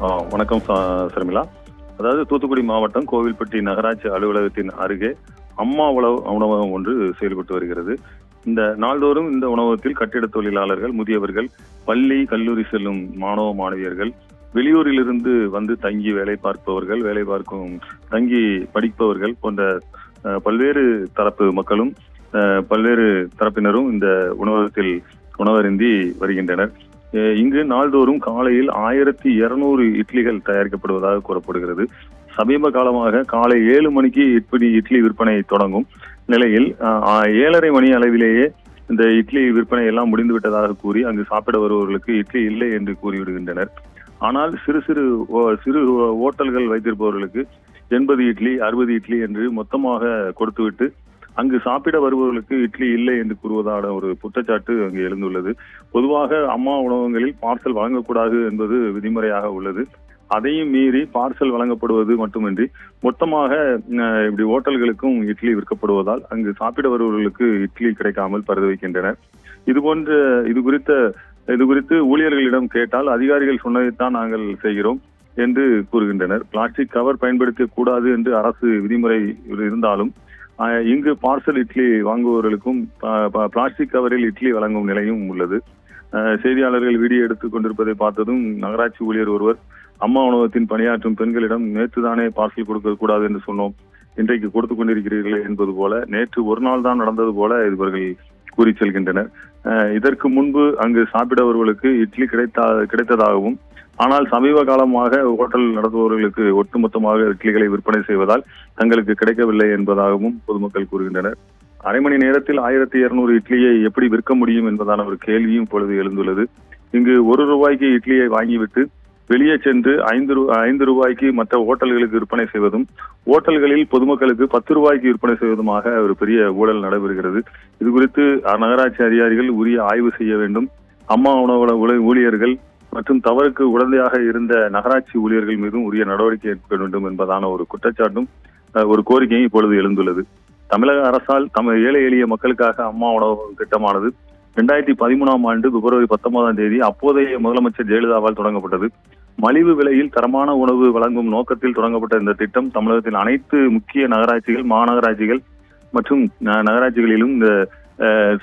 வணக்கம் சர்மிளா. அதாவது தூத்துக்குடி மாவட்டம் கோவில்பட்டி நகராட்சி அலுவலகத்தின் அருகே அம்மா உணவகம் ஒன்று செயல்பட்டு வருகிறது. இந்த நாள்தோறும் இந்த உணவகத்தில் கட்டிட தொழிலாளர்கள், முதியவர்கள், பள்ளி கல்லூரி செல்லும் மாணவ மாணவியர்கள், வெளியூரிலிருந்து வந்து தங்கி வேலை பார்ப்பவர்கள், தங்கி படிப்பவர்கள் போன்ற பல்வேறு தரப்பு மக்களும் பல்வேறு தரப்பினரும் இந்த உணவகத்தில் உணவருந்தி வருகின்றனர். இங்கு நாள்தோறும் காலையில் 1200 இட்லிகள் தயாரிக்கப்படுவதாக கூறப்படுகிறது. சமீப காலமாக காலை 7 மணிக்கு இட்லி விற்பனை தொடங்கும் நிலையில் 7:30 மணி அளவிலேயே இந்த இட்லி விற்பனை எல்லாம் முடிந்து விட்டதாக கூறி அங்கு சாப்பிட வருபவர்களுக்கு இட்லி இல்லை என்று கூறிவிடுகின்றனர். ஆனால் சிறு ஓட்டல்கள் வைத்திருப்பவர்களுக்கு 80 இட்லி 60 இட்லி என்று மொத்தமாக கொடுத்துவிட்டு அங்கு சாப்பிட வருபவர்களுக்கு இட்லி இல்லை என்று கூறுவதான ஒரு குற்றச்சாட்டு அங்கு எழுந்துள்ளது. பொதுவாக அம்மா உணவகங்களில் பார்சல் வழங்கக்கூடாது என்பது விதிமுறையாக உள்ளது. அதையும் மீறி பார்சல் வழங்கப்படுவது மட்டுமின்றி மொத்தமாக இப்படி ஓட்டல்களுக்கும் இட்லி விற்கப்படுவதால் அங்கு சாப்பிட வருபவர்களுக்கு இட்லி கிடைக்காமல் பரிதவிக்கின்றனர். இது குறித்து ஊழியர்களிடம் கேட்டால் அதிகாரிகள் சொன்னதைத்தான் நாங்கள் செய்கிறோம் என்று கூறுகின்றனர். பிளாஸ்டிக் கவர் பயன்படுத்த கூடாது என்று அரசு விதிமுறை இருந்தாலும் இங்கு பார்சல் இட்லி வாங்குபவர்களுக்கும் பிளாஸ்டிக் கவரில் இட்லி வழங்கும் நிலையும் உள்ளது. செய்தியாளர்கள் வீடியோ எடுத்துக் கொண்டிருப்பதை பார்த்ததும் நகராட்சி ஊழியர் ஒருவர் அம்மா உணவகத்தின் பணியாற்றும் பெண்களிடம் நேற்றுதானே பார்சல் கொடுக்க கூடாது என்று சொன்னோம், இன்றைக்கு கொடுத்துக் கொண்டிருக்கிறீர்கள் என்பது போல, நேற்று ஒரு நாள் தான் நடந்தது போல இவர்கள் கூறி செல்கின்றனர். இதற்கு முன்பு அங்கு சாப்பிடவர்களுக்கு இட்லி கிடைத்ததாகவும், ஆனால் சமீப காலமாக ஹோட்டல் நடத்துபவர்களுக்கு ஒட்டுமொத்தமாக இட்லிகளை விற்பனை செய்வதால் தங்களுக்கு கிடைக்கவில்லை என்பதாகவும் பொதுமக்கள் கூறுகின்றனர். அரை மணி நேரத்தில் 1200 இட்லியை எப்படி விற்க முடியும் என்பதான ஒரு கேள்வியும் இப்பொழுது எழுந்துள்ளது. இங்கு ₹1 இட்லியை வாங்கிவிட்டு வெளியே சென்று 5 ரூபாய்க்கு மற்ற ஓட்டல்களுக்கு விற்பனை செய்வதும், ஓட்டல்களில் பொதுமக்களுக்கு 10 ரூபாய்க்கு விற்பனை செய்வதுமாக ஒரு பெரிய ஊழல் நடைபெறுகிறது. இது குறித்து நகராட்சி அதிகாரிகள் உரிய ஆய்வு செய்ய வேண்டும். அம்மா உணவக ஊழியர்கள் மற்றும் தவறுக்கு உடந்தையாக இருந்த நகராட்சி ஊழியர்கள் மீதும் உரிய நடவடிக்கை எடுக்க வேண்டும் என்பதான ஒரு குற்றச்சாட்டும் ஒரு கோரிக்கையும் இப்பொழுது எழுந்துள்ளது. தமிழக அரசால் ஏழை எளிய மக்களுக்காக அம்மா உணவு திட்டமானது 2013ஆம் ஆண்டு பிப்ரவரி 19ஆம் தேதி அப்போதைய முதலமைச்சர் ஜெயலலிதாவால் தொடங்கப்பட்டது. மலிவு விலையில் தரமான உணவு வழங்கும் நோக்கத்தில் தொடங்கப்பட்ட இந்த திட்டம் தமிழகத்தின் அனைத்து முக்கிய நகராட்சிகள், மாநகராட்சிகள் மற்றும் நகராட்சிகளிலும் இந்த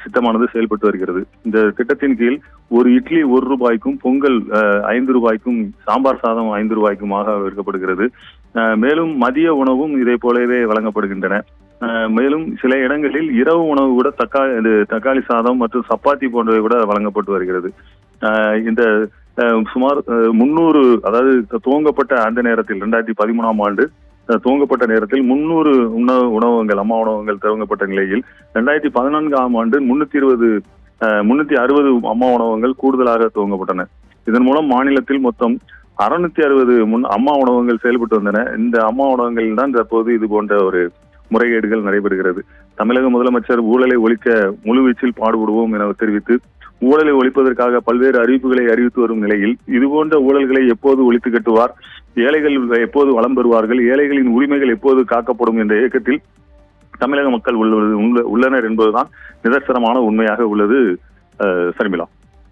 திட்டமானது செயல்பட்டு வருகிறது. இந்த திட்டத்தின் கீழ் ஒரு இட்லி ₹1, பொங்கல் ₹5, சாம்பார் சாதம் ₹5 விற்கப்படுகிறது. மேலும் மதிய உணவும் இதே போலவே வழங்கப்படுகின்றன. மேலும் சில இடங்களில் இரவு உணவு கூட தக்காளி சாதம் மற்றும் சப்பாத்தி போன்றவை கூட வழங்கப்பட்டு வருகிறது. இந்த சுமார் 300, அதாவது துவங்கப்பட்ட அந்த நேரத்தில் 2013ஆம் ஆண்டு துவங்கப்பட்ட நேரத்தில் 300 உணவகங்கள், அம்மா உணவகங்கள் துவங்கப்பட்ட நிலையில் 2014ஆம் ஆண்டு 360 அம்மா உணவகங்கள் கூடுதலாக துவங்கப்பட்டன. இதன் மூலம் மாநிலத்தில் மொத்தம் 660 அம்மா உணவகங்கள் செயல்பட்டு வந்தன. இந்த அம்மா உணவகங்களில் தான் தற்போது இது போன்ற ஒரு முறைகேடுகள் நடைபெறுகிறது. தமிழக முதலமைச்சர் ஊழலை ஒழிக்க முழுவீச்சில் பாடுபடுவோம் என தெரிவித்து ஊழலை ஒழிப்பதற்காக பல்வேறு அறிவிப்புகளை அறிவித்து வரும் நிலையில் இதுபோன்ற ஊழல்களை எப்போது ஒழித்து கட்டுவார், ஏழைகள் எப்போது வளம் பெறுவார்கள், ஏழைகளின் உரிமைகள் எப்போது காக்கப்படும் என்ற இயக்கத்தில் தமிழக மக்கள் உள்ளனர் என்பதுதான் நிதர்சனமான உண்மையாக உள்ளது. சர்மிளா.